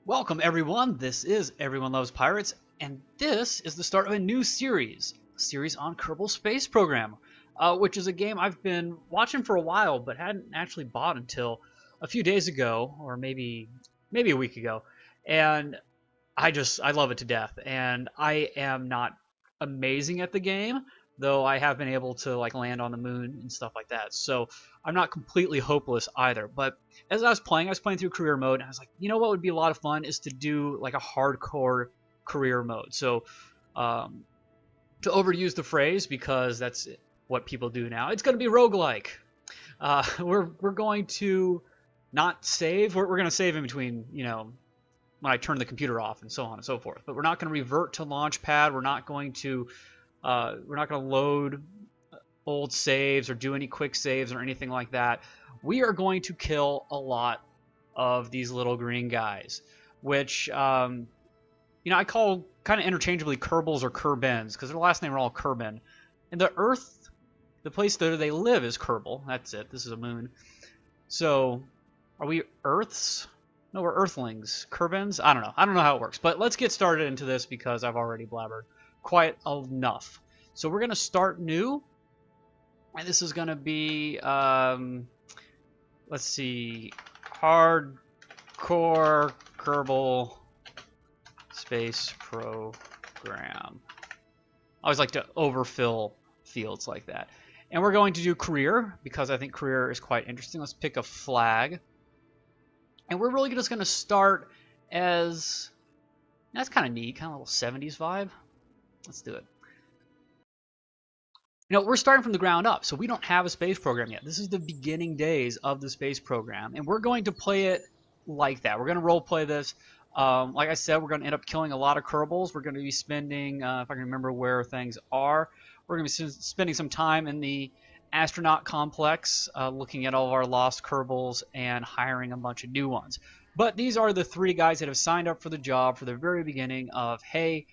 Welcome everyone, this is Everyone Loves Pirates, and this is the start of a new series, a series on Kerbal Space Program, which is a game I've been watching for a while, but hadn't actually bought until a few days ago, or maybe a week ago, and I love it to death, and I am not amazing at the game, though I have been able to like land on the moon and stuff like that, so I'm not completely hopeless either. But as I was playing through career mode, and I was like, you know what would be a lot of fun is to do like a hardcore career mode. So to overuse the phrase, because that's what people do now, it's going to be roguelike. We're going to not save. We're going to save in between, you know, when I turn the computer off and so on and so forth. But we're not going to revert to Launchpad. We're not going to load old saves or do any quick saves or anything like that. We are going to kill a lot of these little green guys, which you know, I call kind of interchangeably Kerbals or Kerbens, because their last name are all Kerben. And the Earth, the place that they live, is Kerbal. That's it. This is a moon. So, are we Earths? No, we're Earthlings. Kerbens? I don't know. I don't know how it works. But let's get started into this because I've already blabbered quite enough. So we're going to start new. And this is going to be, let's see, Hardkore Kerbal Space Program. I always like to overfill fields like that. And we're going to do Kareer, because I think Kareer is quite interesting. Let's pick a flag. And we're really just going to start as, that's kind of neat, kind of a little 70s vibe. Let's do it. You know, we're starting from the ground up, so we don't have a space program yet. This is the beginning days of the space program, and we're going to play it like that. We're going to role play this. Like I said, we're going to end up killing a lot of Kerbals. We're going to be spending, if I can remember where things are, we're going to be spending some time in the astronaut complex, looking at all of our lost Kerbals and hiring a bunch of new ones. But these are the three guys that have signed up for the job for the very beginning of, hey,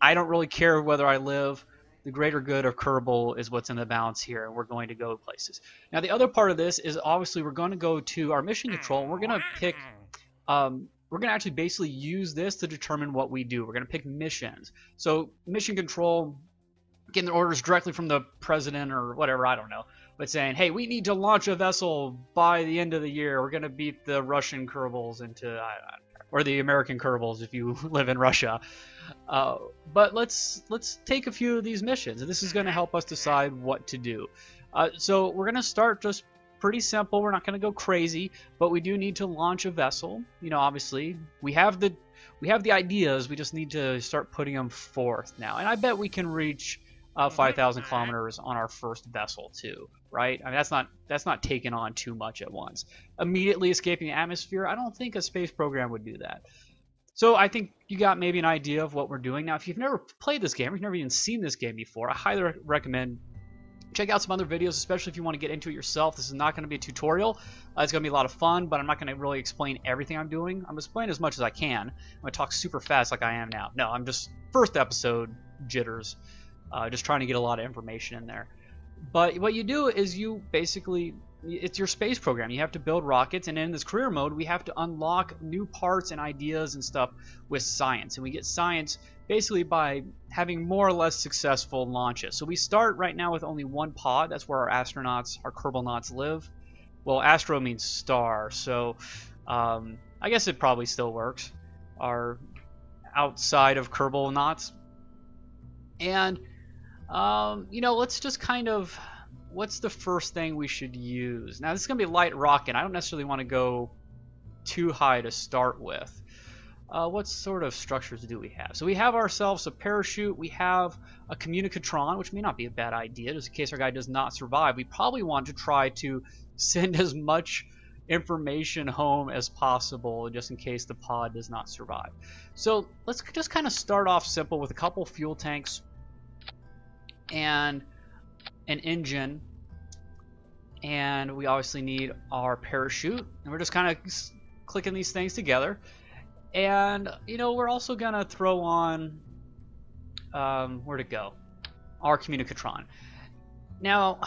I don't really care whether I live. The greater good of Kerbal is what's in the balance here, and we're going to go places. Now, the other part of this is obviously we're going to go to our mission control, and we're going to pick, we're going to actually basically use this to determine what we do. We're going to pick missions. So mission control, getting the orders directly from the president or whatever, I don't know, but saying, hey, we need to launch a vessel by the end of the year. We're going to beat the Russian Kerbals into, or the American Kerbals if you live in Russia. But let's take a few of these missions, and this is going to help us decide what to do. So we're going to start just pretty simple. We're not going to go crazy, but we do need to launch a vessel. You know, obviously we have the ideas. We just need to start putting them forth now, and I bet we can reach 5,000 kilometers on our first vessel too, right? I mean, that's not taking on too much at once. Immediately escaping the atmosphere, I don't think a space program would do that. So I think you got maybe an idea of what we're doing. Now, if you've never played this game, or you've never even seen this game before, I highly recommend check out some other videos, especially if you want to get into it yourself. This is not going to be a tutorial. It's going to be a lot of fun, but I'm not going to really explain everything I'm doing. I'm explaining as much as I can. I'm going to talk super fast like I am now. No, I'm just first episode jitters, just trying to get a lot of information in there. But what you do is you basically, it's your space program. You have to build rockets, and in this career mode, we have to unlock new parts and ideas and stuff with science. And we get science basically by having more or less successful launches. So we start right now with only one pod. That's where our astronauts, our Kerbalnauts live. Well, astro means star, so I guess it probably still works. Our outside of Kerbalnauts. And you know, let's just kind of, what's the first thing we should use? Now, this is going to be light rocket. I don't necessarily want to go too high to start with. What sort of structures do we have? So we have ourselves a parachute. We have a communicatron, which may not be a bad idea, just in case our guy does not survive. We probably want to try to send as much information home as possible, just in case the pod does not survive. So let's just kind of start off simple with a couple fuel tanks and an engine, and we obviously need our parachute, and we're just kind of clicking these things together. And you know, we're also gonna throw on where'd it go? Our communicatron. Now,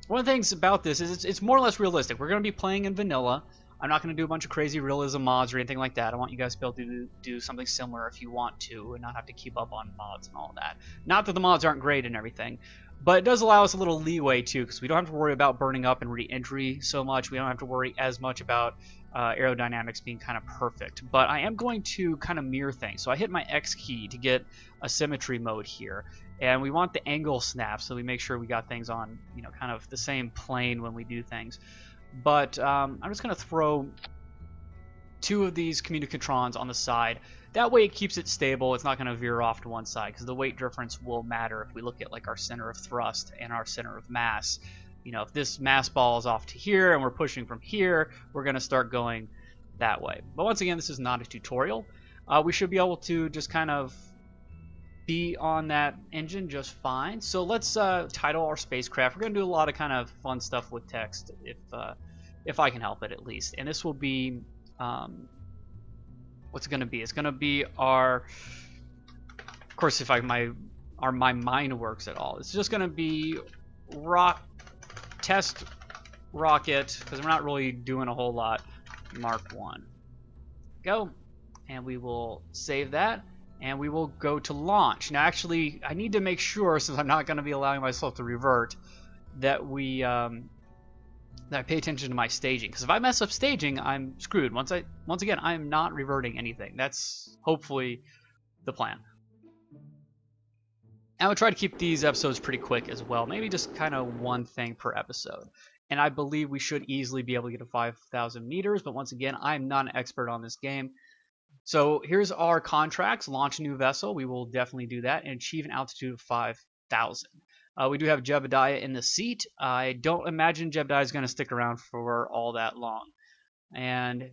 one of the things about this is it's more or less realistic. We're gonna be playing in vanilla. I'm not going to do a bunch of crazy realism mods or anything like that. I want you guys to be able to do something similar if you want to and not have to keep up on mods and all that. Not that the mods aren't great and everything, but it does allow us a little leeway too, because we don't have to worry about burning up and re-entry so much. We don't have to worry as much about aerodynamics being kind of perfect. But I am going to kind of mirror things. So I hit my X key to get a symmetry mode here. And we want the angle snap, so we make sure we got things on, you know, kind of the same plane when we do things. But I'm just going to throw 2 of these communicatrons on the side. That way it keeps it stable. It's not going to veer off to one side, because the weight difference will matter if we look at like our center of thrust and our center of mass. You know, if this mass ball is off to here and we're pushing from here, we're going to start going that way. But once again, this is not a tutorial. We should be able to just kind of be on that engine just fine. So let's title our spacecraft. We're going to do a lot of kind of fun stuff with text, if I can help it at least. And this will be what's it going to be? It's going to be our, of course, if my mind works at all. It's just going to be test rocket, because we're not really doing a whole lot. Mark 1. Go, and we will save that. And we will go to launch. Now, actually, I need to make sure, since I'm not going to be allowing myself to revert, that that I pay attention to my staging. Because if I mess up staging, I'm screwed. Once again, I am not reverting anything. That's hopefully the plan. And we'll try to keep these episodes pretty quick as well. Maybe just kind of one thing per episode. And I believe we should easily be able to get to 5,000 meters. But once again, I'm not an expert on this game. So here's our contracts. Launch a new vessel. We will definitely do that. And achieve an altitude of 5,000. We do have Jebediah in the seat. I don't imagine Jebediah is going to stick around for all that long. And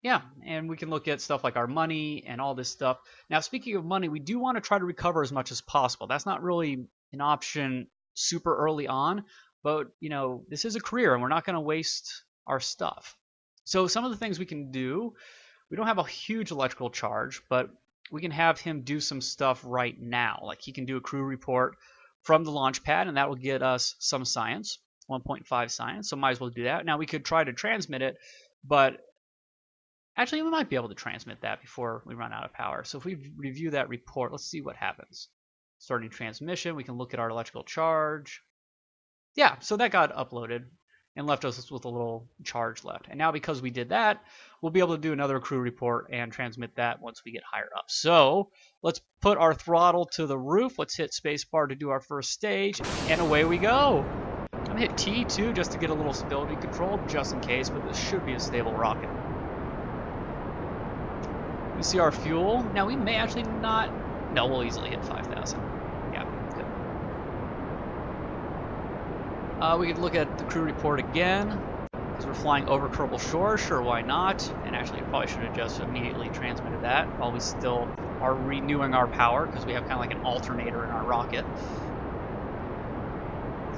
yeah, and we can look at stuff like our money and all this stuff. Now, speaking of money, we do want to try to recover as much as possible. That's not really an option super early on. But, you know, this is a career and we're not going to waste our stuff. So some of the things we can do. We don't have a huge electrical charge, but we can have him do some stuff right now. Like he can do a crew report from the launch pad, and that will get us some science, 1.5 science, so might as well do that. Now we could try to transmit it, but actually we might be able to transmit that before we run out of power. So if we review that report, let's see what happens. Starting transmission, we can look at our electrical charge. Yeah, so that got uploaded and left us with a little charge left. And now because we did that, we'll be able to do another crew report and transmit that once we get higher up. So let's put our throttle to the roof. Let's hit spacebar to do our first stage, and away we go. I'm gonna hit T too, just to get a little stability control, just in case, but this should be a stable rocket. We see our fuel. Now we may actually not, no, we'll easily hit 5,000. Yeah, good. We could look at the crew report again, because we're flying over Kerbal Shore. Sure, why not? And actually, I probably should have just immediately transmitted that while we still are renewing our power, because we have kind of like an alternator in our rocket.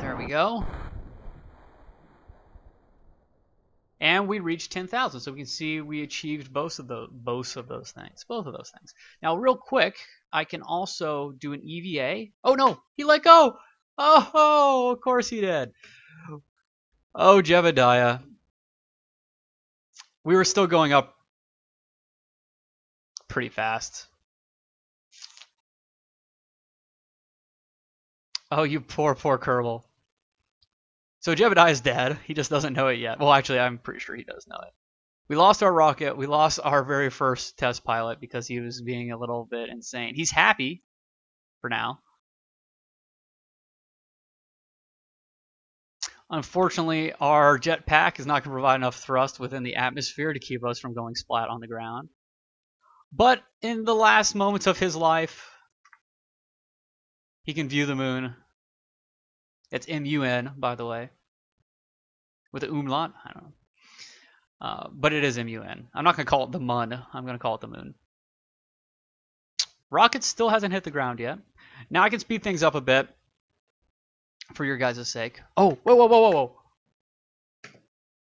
There we go. And we reached 10,000, so we can see we achieved both of those things. Now, real quick, I can also do an EVA. Oh no, he let go. Oh, of course he did. Oh, Jebediah. We were still going up pretty fast. Oh, you poor Kerbal. So Jebediah is dead. He just doesn't know it yet. Well, actually, I'm pretty sure he does know it. We lost our rocket. We lost our very first test pilot because he was being a little bit insane. He's happy for now. Unfortunately, our jetpack is not going to provide enough thrust within the atmosphere to keep us from going splat on the ground. But in the last moments of his life, he can view the moon. It's M-U-N, by the way. With an umlaut? I don't know. But it is M-U-N. I'm not going to call it the mun. I'm going to call it the moon. Rocket still hasn't hit the ground yet. Now I can speed things up a bit for your guys' sake. Oh, whoa.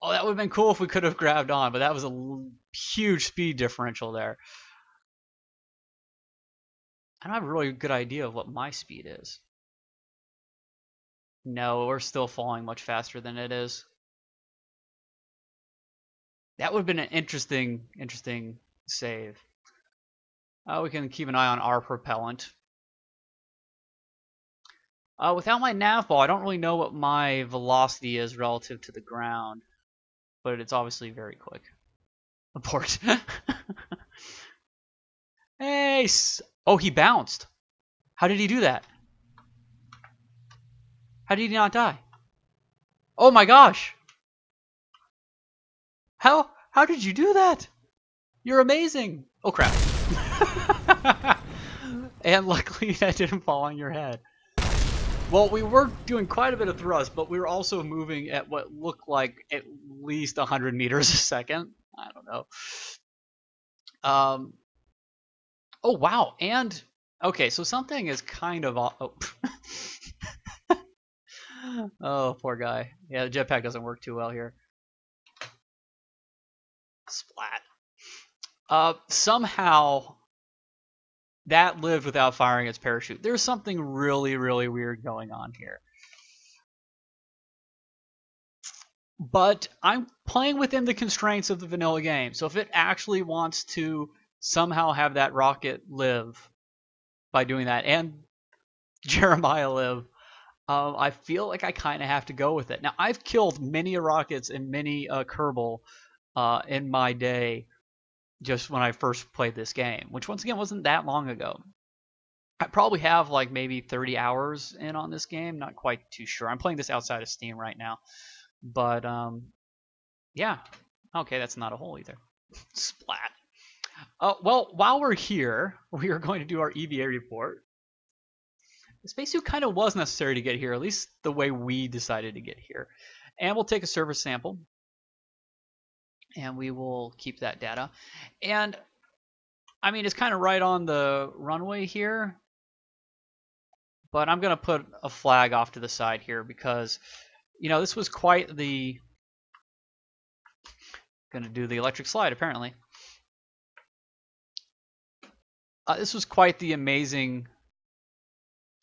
Oh, that would have been cool if we could have grabbed on, but that was a huge speed differential there. I don't have a really good idea of what my speed is. No, we're still falling much faster than it is. That would have been an interesting save. We can keep an eye on our propellant. Without my nav ball, I don't really know what my velocity is relative to the ground, but it's obviously very quick. Abort. Hey! Oh, he bounced. How did he do that? How did he not die? Oh my gosh! How did you do that? You're amazing! Oh crap. And luckily that didn't fall on your head. Well, we were doing quite a bit of thrust, but we were also moving at what looked like at least 100 meters a second. I don't know. Oh, wow. And, okay, so something is kind of... Oh. Oh, poor guy. Yeah, the jetpack doesn't work too well here. Splat. Somehow that lived without firing its parachute. There's something really, really weird going on here. But I'm playing within the constraints of the vanilla game. So if it actually wants to somehow have that rocket live by doing that, and Jeremiah live, I feel like I kind of have to go with it. Now, I've killed many rockets and many Kerbal in my day, just when I first played this game, which once again wasn't that long ago. I probably have like maybe 30 hours in on this game, not quite too sure. I'm playing this outside of Steam right now, but yeah. Okay, that's not a hole either. Splat. Well, while we're here, we are going to do our EVA report. The spacesuit kind of was necessary to get here, at least the way we decided to get here. And we'll take a surface sample, and we will keep that data. And I mean, it's kind of right on the runway here, but I'm going to put a flag off to the side here because, you know, this was quite the... Going to do the electric slide, apparently. This was quite the amazing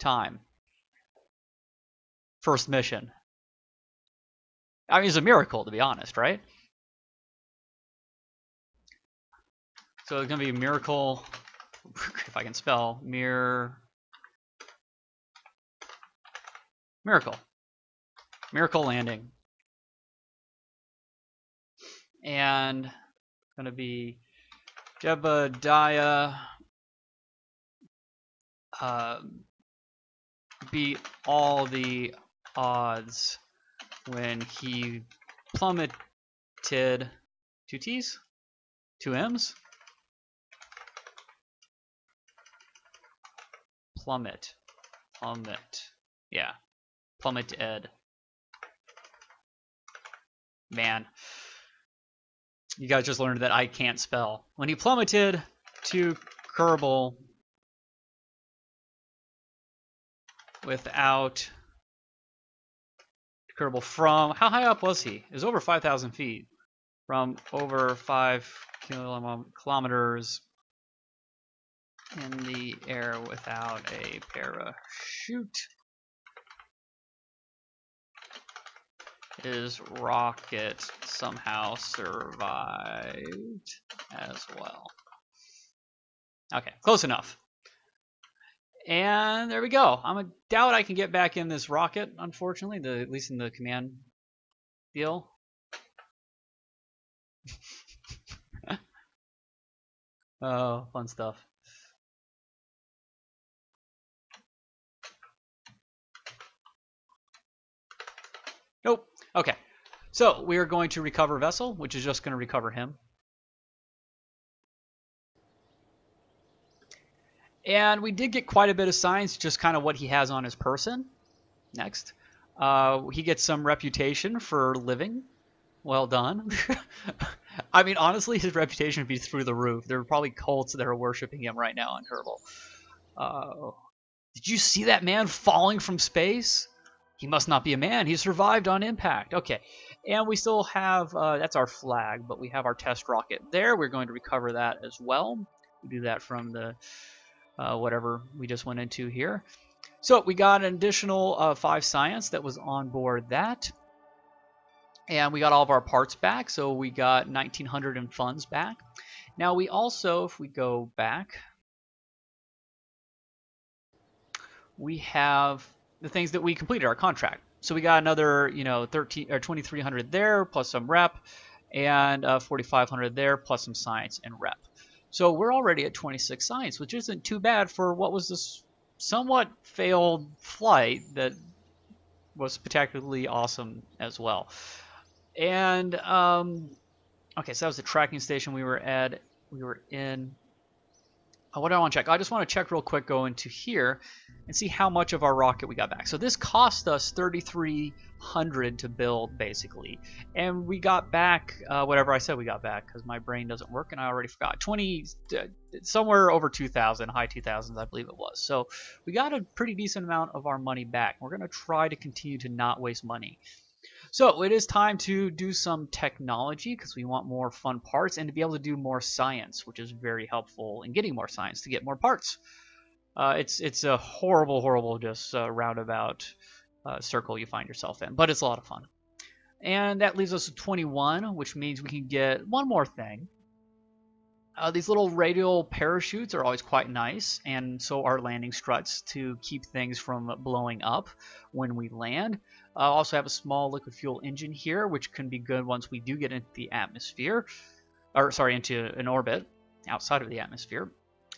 time. First mission. I mean, it's a miracle, to be honest, right? So it's going to be a miracle, if I can spell, miracle. Miracle landing. And going to be Jebediah beat all the odds when he plummeted 2 T's? 2 M's? Plummet. Yeah. Plummeted. Man. You guys just learned that I can't spell. When he plummeted to Kerbal without Kerbal from... How high up was he? It was over 5,000 feet. From over 5 kilometers in the air without a parachute. His rocket somehow survived as well. Okay, close enough. And there we go. I doubt I can get back in this rocket, unfortunately, at least in the command deal. Oh, fun stuff. Nope. Okay. So we are going to recover Vessel, which is just going to recover him. And we did get quite a bit of science, just kind of what he has on his person. Next. He gets some reputation for living. Well done. I mean, honestly, his reputation would be through the roof. There are probably cults that are worshiping him right now on Kerbal. Did you see that man falling from space? He must not be a man. He survived on impact. Okay. And we still have, that's our flag, but we have our test rocket there. We're going to recover that as well. We do that from the whatever we just went into here. So we got an additional 5 science that was on board that. And we got all of our parts back, so we got 1,900 in funds back. Now we also, if we go back, we have the things that we completed our contract. So we got another, 13 or 2,300 there plus some rep, and 4,500 there plus some science and rep. So we're already at 26 science, which isn't too bad for what was this somewhat failed flight that was spectacularly awesome as well. And okay, so that was the tracking station we were at. We were in. Oh, what do I want to check? I just want to check real quick, go into here and see how much of our rocket we got back. So this cost us 3,300 to build, basically, and we got back whatever I said we got back, because my brain doesn't work and I already forgot. 20, somewhere over 2,000, high 2,000s, I believe it was. So we got a pretty decent amount of our money back. We're gonna try to continue to not waste money. So it is time to do some technology, because we want more fun parts and to be able to do more science, which is very helpful in getting more science to get more parts. It's a horrible just roundabout circle you find yourself in, but it's a lot of fun. And that leaves us with 21, which means we can get one more thing. These little radial parachutes are always quite nice, and so are landing struts to keep things from blowing up when we land. Also have a small liquid fuel engine here, which can be good once we do get into the atmosphere, or sorry, into an orbit outside of the atmosphere.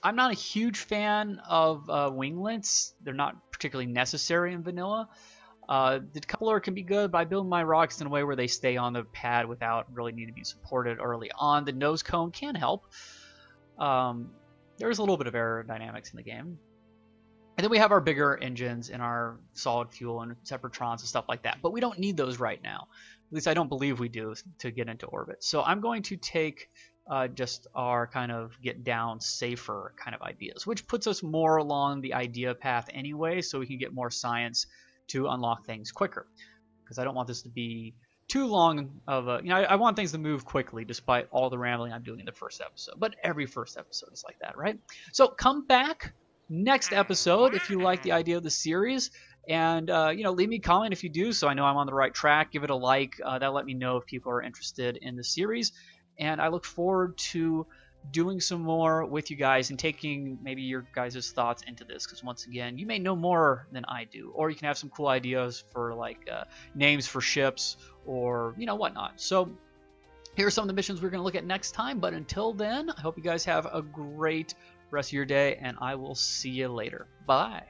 I'm not a huge fan of winglets. They're not particularly necessary in vanilla. The coupler can be good, but I build my rockets in a way where they stay on the pad without really needing to be supported early on. The nose cone can help. There's a little bit of aerodynamics in the game. And then we have our bigger engines and our solid fuel and separatrons and stuff like that. But we don't need those right now. At least I don't believe we do to get into orbit. So I'm going to take just our kind of get down safer kind of ideas, which puts us more along the idea path anyway, so we can get more science to unlock things quicker. Because I don't want this to be too long of a, I want things to move quickly despite all the rambling I'm doing in the first episode. But every first episode is like that, right? So come back next episode if you like the idea of the series, and leave me a comment if you do, so I know I'm on the right track. Give it a like. That'll let me know if people are interested in the series, and I look forward to doing some more with you guys and taking maybe your guys' thoughts into this, because once again, you may know more than I do, or you can have some cool ideas for like names for ships or whatnot. So here are some of the missions we're going to look at next time, but until then, I hope you guys have a great rest of your day, and I will see you later. Bye.